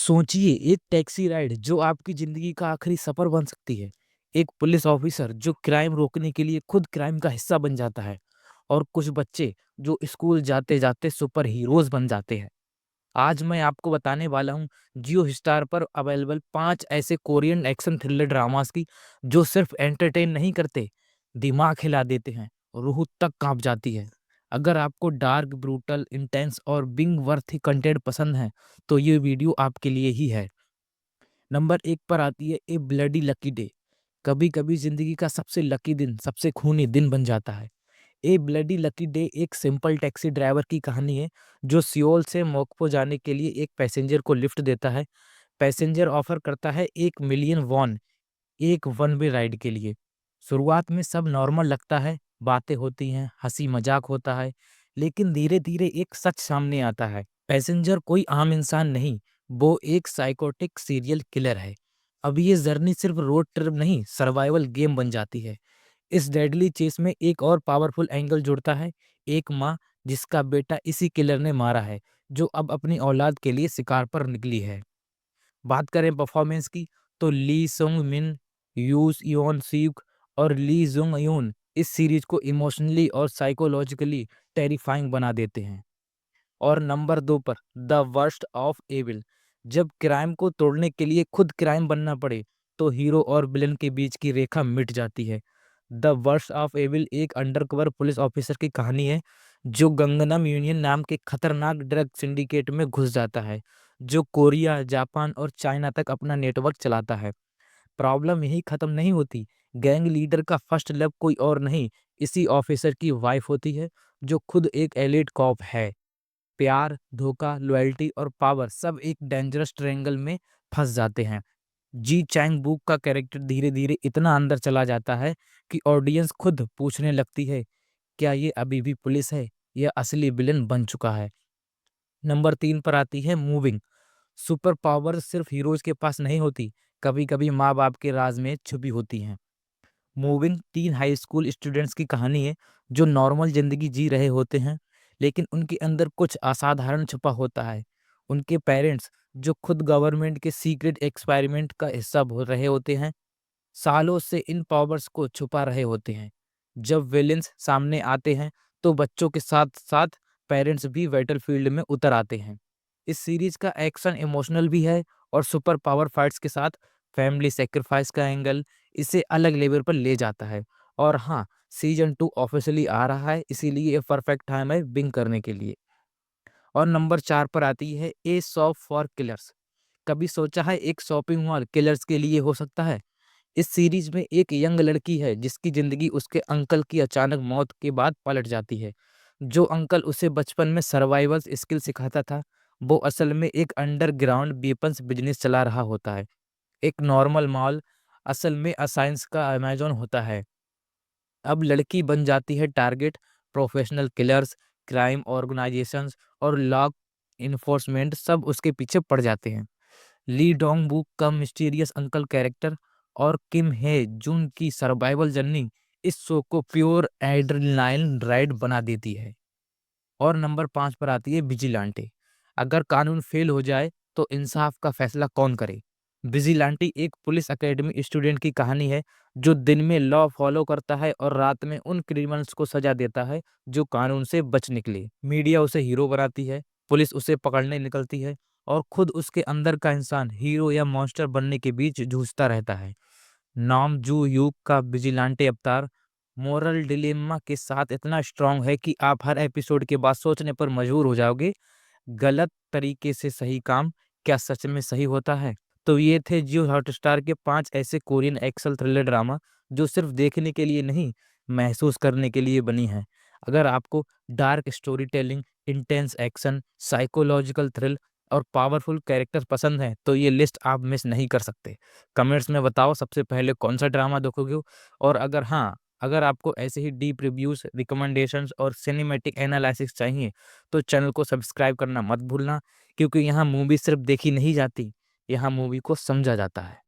सोचिए एक taxi ride जो आपकी जिंदगी का आखिरी सफर बन सकती है। एक पुलिस ऑफिसर जो क्राइम रोकने के लिए खुद क्राइम का हिस्सा बन जाता है। और कुछ बच्चे जो स्कूल जाते जाते सुपर हीरोज बन जाते हैं। आज मैं आपको बताने वाला हूँ जियो स्टार पर अवेलेबल 5 ऐसे कोरियन एक्शन थ्रिलर ड्रामास की जो सिर्फ एंटरटेन नहीं करते, दिमाग हिला देते हैं, रूह तक कांप जाती है। अगर आपको डार्क, ब्रूटल, इंटेंस और बिंग वर्थी कंटेंट पसंद है तो ये वीडियो आपके लिए ही है। नंबर 1 पर आती है ए ब्लडी लकी डे। कभी कभी जिंदगी का सबसे लकी दिन सबसे खूनी दिन बन जाता है। ए ब्लडी लकी डे एक सिंपल टैक्सी ड्राइवर की कहानी है जो सियोल से मोक्पो जाने के लिए एक पैसेंजर को लिफ्ट देता है। पैसेंजर ऑफर करता है 1 मिलियन वॉन एक वन वे राइड के लिए। शुरुआत में सब नॉर्मल लगता है, बातें होती हैं, हंसी मजाक होता है, लेकिन धीरे धीरे एक सच सामने आता है। पैसेंजर कोई आम इंसान नहीं, वो एक साइकोटिक सीरियल किलर है। अब ये जर्नी सिर्फ रोड ट्रिप नहीं, सर्वाइवल गेम बन जाती है। इस डेडली चेस में एक और पावरफुल एंगल जुड़ता है। एक माँ जिसका बेटा इसी किलर ने मारा है, जो अब अपनी औलाद के लिए शिकार पर निकली है। बात करें परफॉर्मेंस की तो ली सुंग मिन, यूस योन सीक और ली जुंग यून इस सीरीज को इमोशनली और साइकोलॉजिकली टेरिफाइंग बना देते हैं। और नंबर 2 पर द वर्स्ट ऑफ एविल। जब क्राइम को तोड़ने के लिए खुद क्राइम बनना पड़े तो हीरो और विलन के बीच की रेखा मिट जाती है। द वर्स्ट ऑफ एविल एक अंडरकवर पुलिस ऑफिसर की कहानी है जो गंगनम यूनियन नाम के खतरनाक ड्रग सिंडिकेट में घुस जाता है, जो कोरिया, जापान और चाइना तक अपना नेटवर्क चलाता है। प्रॉब्लम यही खत्म नहीं होती। गैंग लीडर का फर्स्ट लव कोई और नहीं, इसी ऑफिसर की वाइफ होती है जो खुद एक एलिट कॉप है। प्यार, धोखा, लॉयल्टी और पावर सब एक डेंजरस ट्रायंगल में फंस जाते हैं। जी चैंग बुक का कैरेक्टर धीरे धीरे इतना अंदर चला जाता है कि ऑडियंस खुद पूछने लगती है, क्या ये अभी भी पुलिस है या असली विलन बन चुका है। नंबर 3 पर आती है मूविंग। सुपर पावर सिर्फ हीरोज के पास नहीं होती, कभी कभी माँ बाप के राज में छुपी होती हैं। मूविंग 3 हाई स्कूल स्टूडेंट्स की कहानी है जो नॉर्मल जिंदगी जी रहे होते हैं, लेकिन उनके अंदर कुछ असाधारण छुपा होता है। उनके पेरेंट्स जो खुद गवर्नमेंट के सीक्रेट एक्सपेरिमेंट का हिस्सा हो रहे होते हैं, सालों से इन पावर्स को छुपा रहे होते हैं। जब विलेंस सामने आते हैं तो बच्चों के साथ साथ पेरेंट्स भी बैटलफील्ड में उतर आते हैं। इस सीरीज का एक्शन इमोशनल भी है और सुपर पावर फाइट्स के साथ फैमिली सेक्रीफाइस का एंगल इसे अलग लेवल पर ले जाता है। और हाँ, सीजन 2 ऑफिशियली आ रहा है, इसीलिए ये परफेक्ट टाइम है बिंग करने के लिए। और नंबर 4 पर आती है ए शॉप फॉर किलर्स। कभी सोचा है एक शॉपिंग मॉल किलर्स के लिए हो सकता है? इस सीरीज में एक यंग लड़की है जिसकी जिंदगी उसके अंकल की अचानक मौत के बाद पलट जाती है। जो अंकल उसे बचपन में सर्वाइवल स्किल सिखाता था, वो असल में एक अंडरग्राउंड वेपन्स बिजनेस चला रहा होता है। एक नॉर्मल मॉल असल में असाइंस का अमेजोन होता है। अब लड़की बन जाती है target. Professional killers, crime organisations और लॉ इन्फोर्समेंट सब उसके पीछे पड़ जाते हैं। ली डोंग वूक का मिस्टीरियस अंकल कैरेक्टर और किम हे जुन की सर्वाइवल जर्नी इस शो को प्योर एड्रेनालाइन राइड बना देती है। और नंबर 5 पर आती है विजिलेंटे। अगर कानून फेल हो जाए तो इंसाफ का फैसला कौन करे? विजिलेंटे एक पुलिस एकेडमी स्टूडेंट की कहानी है जो दिन में लॉ फॉलो करता है और रात में उन क्रिमिनल्स को सजा देता है जो कानून से बच निकले। मीडिया उसे हीरो बनाती है, पुलिस उसे पकड़ने निकलती है, और खुद उसके अंदर का इंसान हीरो या मॉन्स्टर बनने के बीच जूझता रहता है। नाम जू यूक का विजिलेंटे अवतार मोरल डिलेमा के साथ इतना स्ट्रांग है कि आप हर एपिसोड के बाद सोचने पर मजबूर हो जाओगे, गलत तरीके से सही काम क्या सच में सही होता है? तो ये थे जियो हॉटस्टार के 5 ऐसे कोरियन एक्शन थ्रिलर ड्रामा जो सिर्फ देखने के लिए नहीं, महसूस करने के लिए बनी हैं। अगर आपको dark story telling, intense action, psychological thrill और पावरफुल कैरेक्टर्स पसंद हैं तो ये लिस्ट आप मिस नहीं कर सकते। कमेंट्स में बताओ सबसे पहले कौन सा ड्रामा देखोगे, और अगर हाँ, अगर आपको ऐसे ही डीप रिव्यूज, रिकमेंडेशंस और सिनेमैटिक एनालिसिस चाहिए तो चैनल को सब्सक्राइब करना मत भूलना, क्योंकि यहाँ मूवी सिर्फ देखी नहीं जाती, यहाँ मूवी को समझा जाता है।